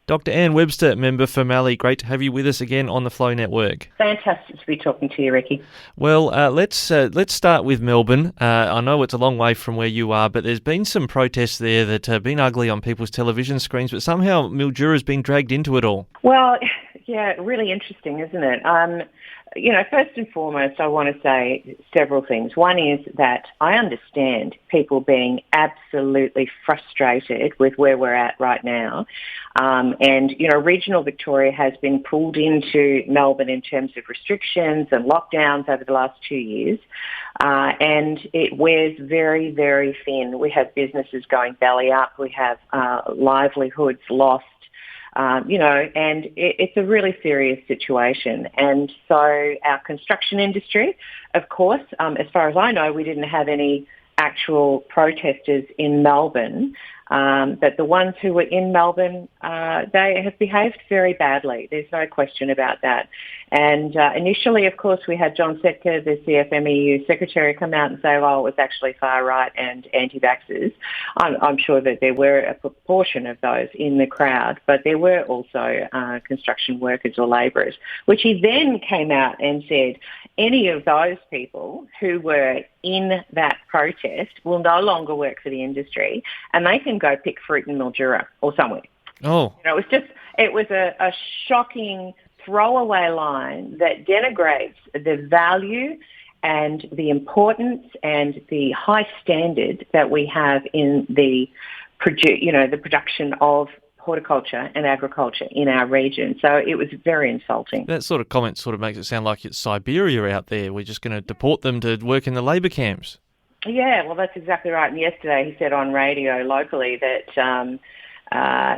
Dr. Anne Webster, member for Mallee, great to have you with us again on the Flow Network. Fantastic to be talking to you, Ricky. Well, let's start with Melbourne. I know it's a long way from where you are, but there's been some protests there that have been ugly on people's television screens, but somehow Mildura's been dragged into it all. Well, yeah, really interesting, isn't it? First and foremost, I want to say several things. One is that I understand people being absolutely frustrated with where we're at right now. Regional Victoria has been pulled into Melbourne in terms of restrictions and lockdowns over the last 2 years. And it wears very, very thin. We have businesses going belly up. We have livelihoods lost. And it's a really serious situation. And so our construction industry, of course, as far as I know, we didn't have any actual protesters in Melbourne. But the ones who were in Melbourne, they have behaved very badly. There's no question about that. And initially, of course, we had John Setka, the CFMEU secretary, come out and say, well, it was actually far right and anti-vaxxers. I'm sure that there were a proportion of those in the crowd, but there were also construction workers or labourers, which he then came out and said, any of those people who were in that protest will no longer work for the industry and they can go pick fruit in Mildura or somewhere. Oh. It was a shocking throwaway line that denigrates the value and the importance and the high standard that we have in the production of horticulture and agriculture in our region. So it was very insulting. That sort of comment sort of makes it sound like it's Siberia out there. We're just going to deport them to work in the labour camps. Yeah, well, that's exactly right. And yesterday he said on radio locally that,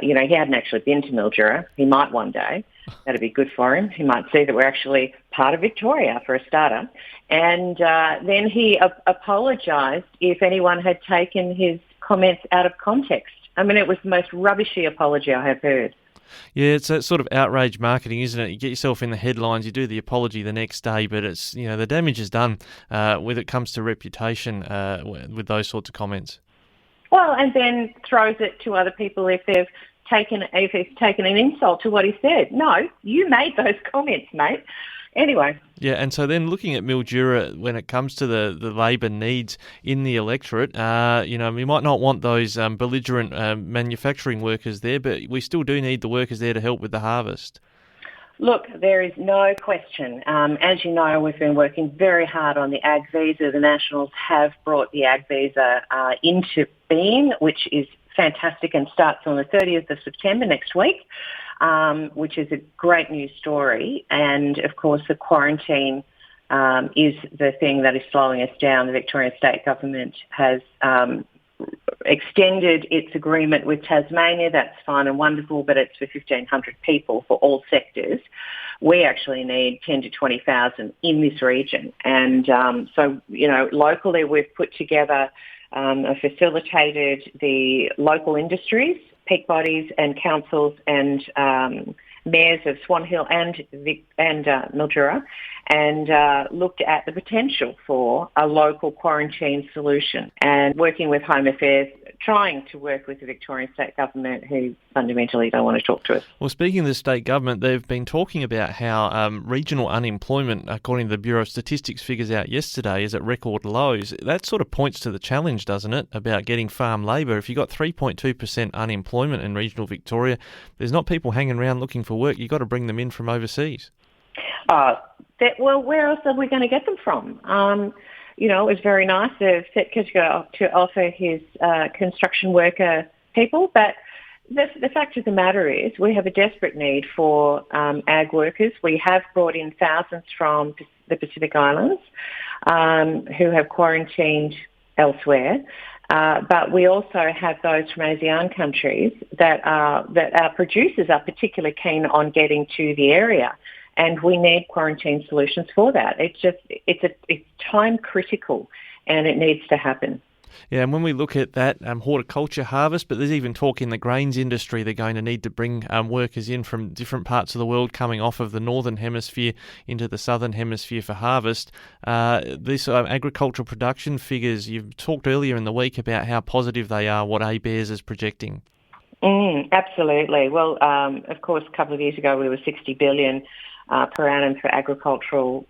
he hadn't actually been to Mildura. He might one day. That'd be good for him. He might see that we're actually part of Victoria for a starter. And then he apologised if anyone had taken his comments out of context. I mean, it was the most rubbishy apology I have heard. Yeah, it's a sort of outrage marketing, isn't it? You get yourself in the headlines, you do the apology the next day, but it's, the damage is done when it comes to reputation with those sorts of comments. Well, and then throws it to other people if he's taken an insult to what he said. No, you made those comments, mate. Anyway. Yeah, and so then looking at Mildura, when it comes to the labour needs in the electorate, we might not want those belligerent manufacturing workers there, but we still do need the workers there to help with the harvest. Look, there is no question. As you know, we've been working very hard on the Ag Visa. The Nationals have brought the Ag Visa into being, which is fantastic and starts on the 30th of September next week. Which is a great news story. And, of course, the quarantine is the thing that is slowing us down. The Victorian State Government has extended its agreement with Tasmania. That's fine and wonderful, but it's for 1,500 people for all sectors. We actually need 10 to 20,000 in this region. And locally we've put together facilitated the local industries, peak bodies and councils and mayors of Swan Hill and Mildura, and looked at the potential for a local quarantine solution, and working with Home Affairs, trying to work with the Victorian State Government, who fundamentally don't want to talk to us. Well, speaking of the state government, they've been talking about how regional unemployment, according to the Bureau of Statistics figures out yesterday, is at record lows. That sort of points to the challenge, doesn't it, about getting farm labour. If you've got 3.2% unemployment in regional Victoria, there's not people hanging around looking for work. You've got to bring them in from overseas. Well, where else are we going to get them from? It was very nice of Setka to offer his construction worker people, but the fact of the matter is we have a desperate need for ag workers. We have brought in thousands from the Pacific Islands who have quarantined elsewhere, but we also have those from ASEAN countries that our producers are particularly keen on getting to the area. And we need quarantine solutions for that. It's time critical, and it needs to happen. Yeah, and when we look at that horticulture harvest, but there's even talk in the grains industry, they're going to need to bring workers in from different parts of the world coming off of the northern hemisphere into the southern hemisphere for harvest. These agricultural production figures, you've talked earlier in the week about how positive they are, what ABARES is projecting. Absolutely. Well, of course, a couple of years ago we were 60 billion per annum for agricultural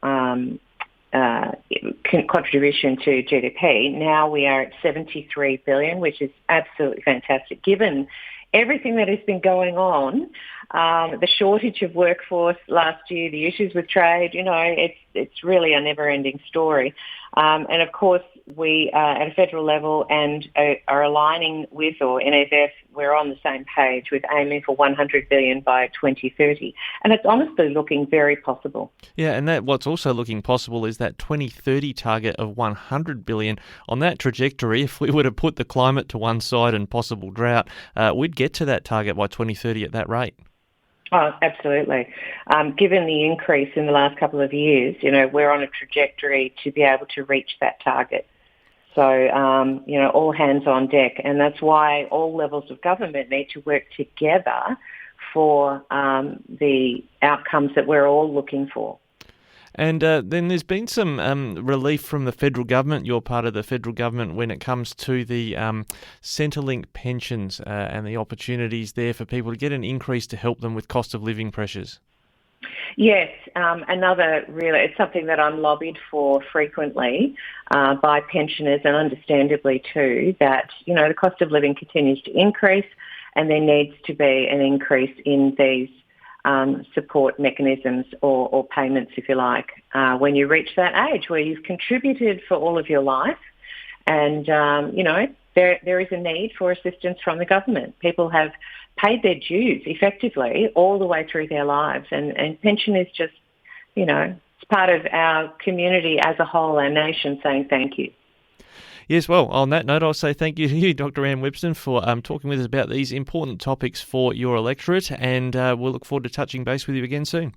contribution to GDP. Now we are at 73 billion, which is absolutely fantastic. Given everything that has been going on, the shortage of workforce last year, the issues with trade, it's really a never-ending story. And of course, we at a federal level and are aligning with, or NFF, we're on the same page with aiming for 100 billion by 2030. And it's honestly looking very possible. Yeah, and what's also looking possible is that 2030 target of 100 billion. On that trajectory, if we were to put the climate to one side and possible drought, we'd get to that target by 2030 at that rate. Oh, absolutely. Given the increase in the last couple of years, we're on a trajectory to be able to reach that target. So, all hands on deck. And that's why all levels of government need to work together for the outcomes that we're all looking for. And then there's been some relief from the federal government. You're part of the federal government when it comes to the Centrelink pensions and the opportunities there for people to get an increase to help them with cost of living pressures. Yes, it's something that I'm lobbied for frequently by pensioners, and understandably too, that, the cost of living continues to increase and there needs to be an increase in these support mechanisms or payments, if you like, when you reach that age where you've contributed for all of your life and, there is a need for assistance from the government. People have paid their dues effectively all the way through their lives, and pension is just, it's part of our community as a whole, our nation, saying thank you. Yes, well, on that note, I'll say thank you to you, Dr. Anne Webster, for talking with us about these important topics for your electorate, and we'll look forward to touching base with you again soon.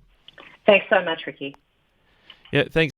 Thanks so much, Ricky. Yeah, thanks.